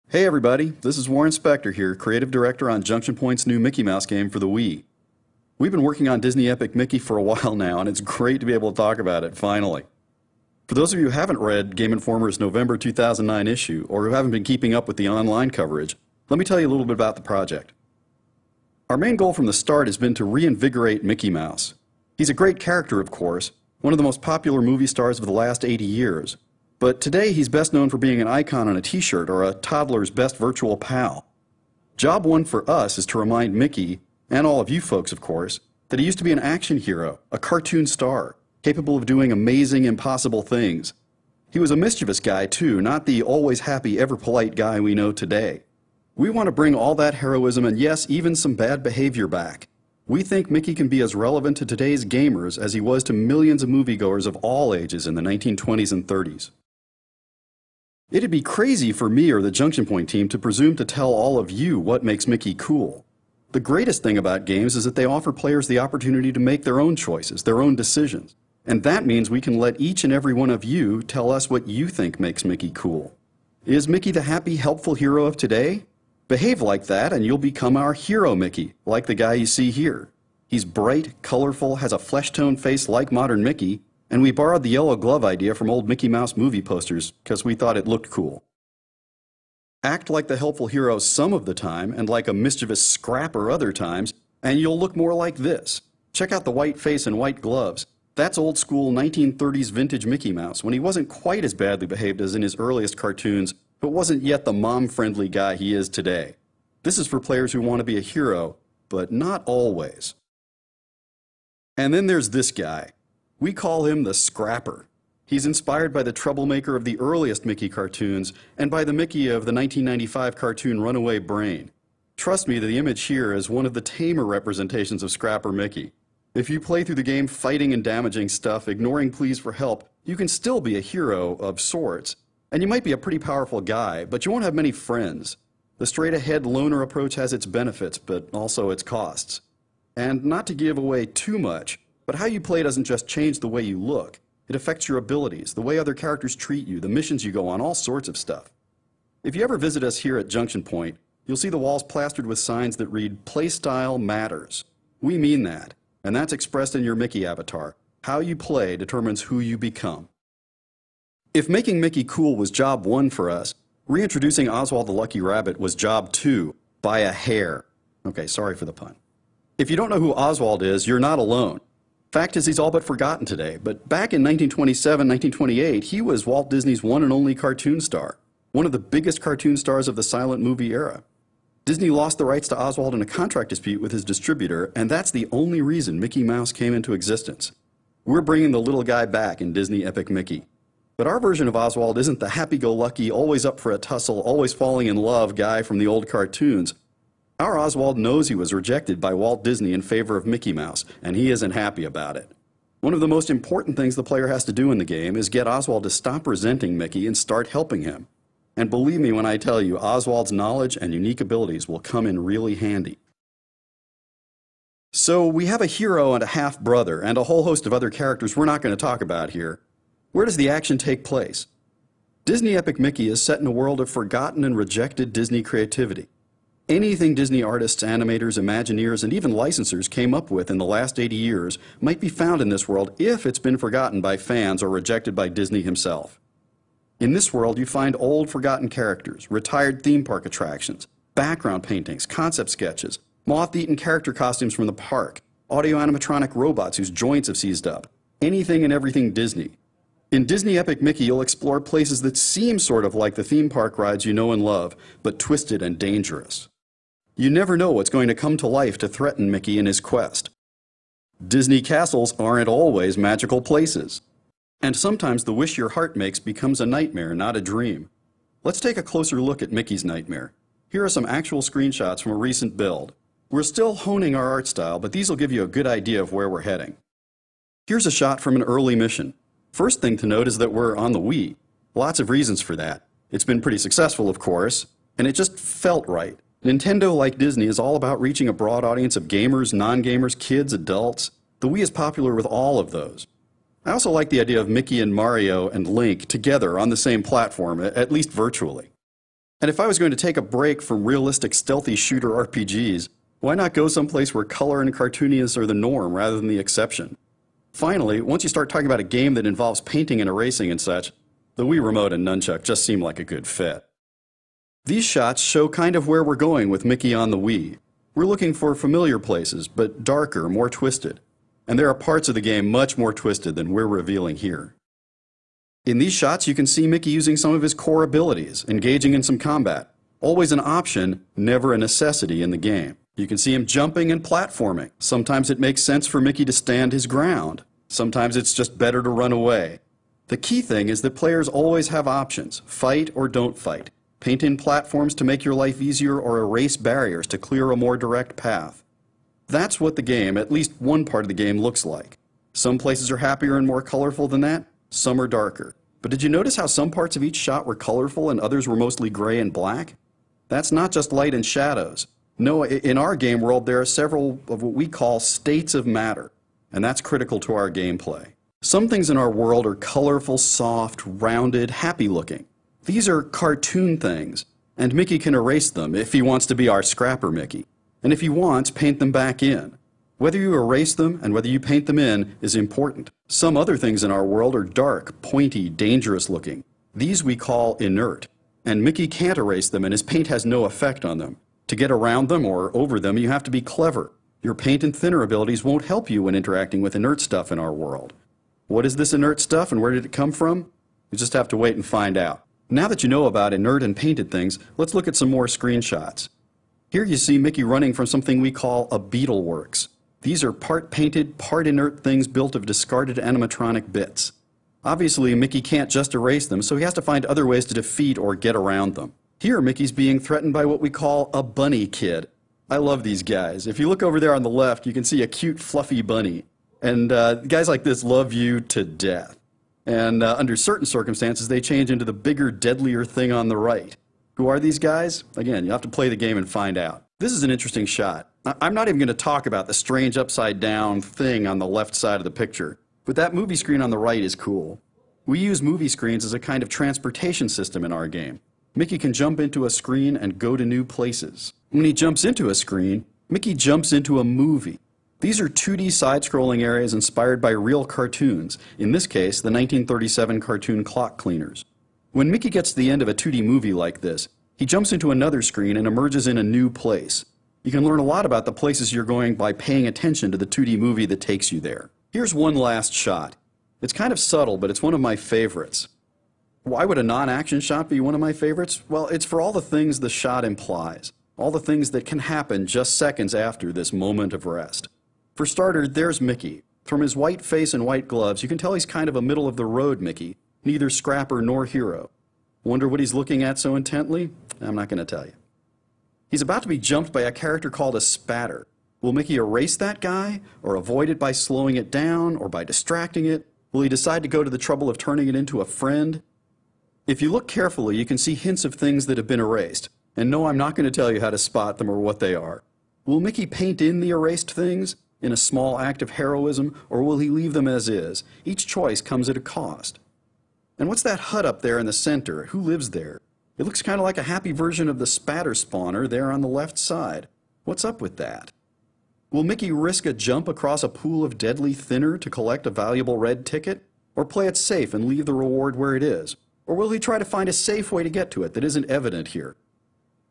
Hey everybody, this is Warren Spector here, creative director on Junction Point's new Mickey Mouse game for the Wii. We've been working on Disney Epic Mickey for a while now, and it's great to be able to talk about it, finally. For those of you who haven't read Game Informer's November 2009 issue, or who haven't been keeping up with the online coverage, let me tell you a little bit about the project. Our main goal from the start has been to reinvigorate Mickey Mouse. He's a great character, of course, one of the most popular movie stars of the last 80 years. But today he's best known for being an icon on a t-shirt or a toddler's best virtual pal. Job one for us is to remind Mickey, and all of you folks of course, that he used to be an action hero, a cartoon star, capable of doing amazing, impossible things. He was a mischievous guy too, not the always happy, ever polite guy we know today. We want to bring all that heroism and yes, even some bad behavior back. We think Mickey can be as relevant to today's gamers as he was to millions of moviegoers of all ages in the 1920s and 30s. It'd be crazy for me or the Junction Point team to presume to tell all of you what makes Mickey cool. The greatest thing about games is that they offer players the opportunity to make their own choices, their own decisions. And that means we can let each and every one of you tell us what you think makes Mickey cool. Is Mickey the happy, helpful hero of today? Behave like that and you'll become our hero Mickey, like the guy you see here. He's bright, colorful, has a flesh-tone face like modern Mickey, and we borrowed the yellow glove idea from old Mickey Mouse movie posters because we thought it looked cool. Act like the helpful hero some of the time and like a mischievous scrapper other times, and you'll look more like this. Check out the white face and white gloves. That's old school 1930s vintage Mickey Mouse when he wasn't quite as badly behaved as in his earliest cartoons, but wasn't yet the mom-friendly guy he is today. This is for players who want to be a hero, but not always. And then there's this guy. We call him the Scrapper. He's inspired by the troublemaker of the earliest Mickey cartoons and by the Mickey of the 1995 cartoon Runaway Brain. Trust me, the image here is one of the tamer representations of Scrapper Mickey. If you play through the game fighting and damaging stuff, ignoring pleas for help, you can still be a hero of sorts. And you might be a pretty powerful guy, but you won't have many friends. The straight-ahead loner approach has its benefits, but also its costs. And not to give away too much, but how you play doesn't just change the way you look. It affects your abilities, the way other characters treat you, the missions you go on, all sorts of stuff. If you ever visit us here at Junction Point, you'll see the walls plastered with signs that read, "Playstyle matters." We mean that, and that's expressed in your Mickey avatar. How you play determines who you become. If making Mickey cool was job one for us, reintroducing Oswald the Lucky Rabbit was job two, by a hair. Okay, sorry for the pun. If you don't know who Oswald is, you're not alone. Fact is, he's all but forgotten today, but back in 1927, 1928, he was Walt Disney's one and only cartoon star, one of the biggest cartoon stars of the silent movie era. Disney lost the rights to Oswald in a contract dispute with his distributor, and that's the only reason Mickey Mouse came into existence. We're bringing the little guy back in Disney Epic Mickey. But our version of Oswald isn't the happy-go-lucky, always up for a tussle, always falling in love guy from the old cartoons. Our Oswald knows he was rejected by Walt Disney in favor of Mickey Mouse, and he isn't happy about it. One of the most important things the player has to do in the game is get Oswald to stop resenting Mickey and start helping him. And believe me when I tell you, Oswald's knowledge and unique abilities will come in really handy. So we have a hero and a half-brother, and a whole host of other characters we're not going to talk about here. Where does the action take place? Disney Epic Mickey is set in a world of forgotten and rejected Disney creativity. Anything Disney artists, animators, Imagineers, and even licensors came up with in the last 80 years might be found in this world if it's been forgotten by fans or rejected by Disney himself. In this world, you find old, forgotten characters, retired theme park attractions, background paintings, concept sketches, moth-eaten character costumes from the park, audio animatronic robots whose joints have seized up, anything and everything Disney. In Disney Epic Mickey, you'll explore places that seem sort of like the theme park rides you know and love, but twisted and dangerous. You never know what's going to come to life to threaten Mickey in his quest. Disney castles aren't always magical places. And sometimes the wish your heart makes becomes a nightmare, not a dream. Let's take a closer look at Mickey's nightmare. Here are some actual screenshots from a recent build. We're still honing our art style, but these will give you a good idea of where we're heading. Here's a shot from an early mission. First thing to note is that we're on the Wii. Lots of reasons for that. It's been pretty successful, of course, and it just felt right. Nintendo, like Disney, is all about reaching a broad audience of gamers, non-gamers, kids, adults. The Wii is popular with all of those. I also like the idea of Mickey and Mario and Link together on the same platform, at least virtually. And if I was going to take a break from realistic stealthy shooter RPGs, why not go someplace where color and cartooniness are the norm rather than the exception? Finally, once you start talking about a game that involves painting and erasing and such, the Wii Remote and Nunchuck just seem like a good fit. These shots show kind of where we're going with Mickey on the Wii. We're looking for familiar places, but darker, more twisted. And there are parts of the game much more twisted than we're revealing here. In these shots, you can see Mickey using some of his core abilities, engaging in some combat. Always an option, never a necessity in the game. You can see him jumping and platforming. Sometimes it makes sense for Mickey to stand his ground. Sometimes it's just better to run away. The key thing is that players always have options. Fight or don't fight. Paint in platforms to make your life easier or erase barriers to clear a more direct path. That's what the game, at least one part of the game, looks like. Some places are happier and more colorful than that. Some are darker. But did you notice how some parts of each shot were colorful and others were mostly gray and black? That's not just light and shadows. No, in our game world there are several of what we call states of matter, and that's critical to our gameplay. Some things in our world are colorful, soft, rounded, happy looking. These are cartoon things, and Mickey can erase them if he wants to be our scrapper Mickey. And if he wants, paint them back in. Whether you erase them and whether you paint them in is important. Some other things in our world are dark, pointy, dangerous looking. These we call inert, and Mickey can't erase them and his paint has no effect on them. To get around them or over them, you have to be clever. Your paint and thinner abilities won't help you when interacting with inert stuff in our world. What is this inert stuff and where did it come from? You just have to wait and find out. Now that you know about inert and painted things, let's look at some more screenshots. Here you see Mickey running from something we call a beetleworks. These are part painted, part inert things built of discarded animatronic bits. Obviously, Mickey can't just erase them, so he has to find other ways to defeat or get around them. Here, Mickey's being threatened by what we call a bunny kid. I love these guys. If you look over there on the left, you can see a cute, fluffy bunny. And guys like this love you to death. And under certain circumstances, they change into the bigger, deadlier thing on the right. Who are these guys? Again, you'll have to play the game and find out. This is an interesting shot. I'm not even going to talk about the strange upside-down thing on the left side of the picture, but that movie screen on the right is cool. We use movie screens as a kind of transportation system in our game. Mickey can jump into a screen and go to new places. When he jumps into a screen, Mickey jumps into a movie. These are 2D side-scrolling areas inspired by real cartoons, in this case, the 1937 cartoon Clock Cleaners. When Mickey gets to the end of a 2D movie like this, he jumps into another screen and emerges in a new place. You can learn a lot about the places you're going by paying attention to the 2D movie that takes you there. Here's one last shot. It's kind of subtle, but it's one of my favorites. Why would a non-action shot be one of my favorites? Well, it's for all the things the shot implies. All the things that can happen just seconds after this moment of rest. For starters, there's Mickey. From his white face and white gloves, you can tell he's kind of a middle-of-the-road Mickey, neither scrapper nor hero. Wonder what he's looking at so intently? I'm not going to tell you. He's about to be jumped by a character called a spatter. Will Mickey erase that guy, or avoid it by slowing it down, or by distracting it? Will he decide to go to the trouble of turning it into a friend? If you look carefully, you can see hints of things that have been erased. And no, I'm not going to tell you how to spot them or what they are. Will Mickey paint in the erased things in a small act of heroism, or will he leave them as is? Each choice comes at a cost. And what's that hut up there in the center? Who lives there? It looks kind of like a happy version of the spatter spawner there on the left side. What's up with that? Will Mickey risk a jump across a pool of deadly thinner to collect a valuable red ticket? Or play it safe and leave the reward where it is? Or will he try to find a safe way to get to it that isn't evident here?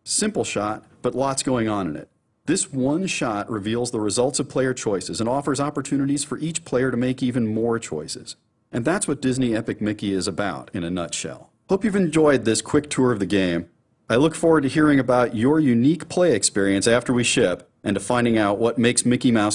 Simple shot, but lots going on in it. This one shot reveals the results of player choices and offers opportunities for each player to make even more choices. And that's what Disney Epic Mickey is about in a nutshell. Hope you've enjoyed this quick tour of the game. I look forward to hearing about your unique play experience after we ship and to finding out what makes Mickey Mouse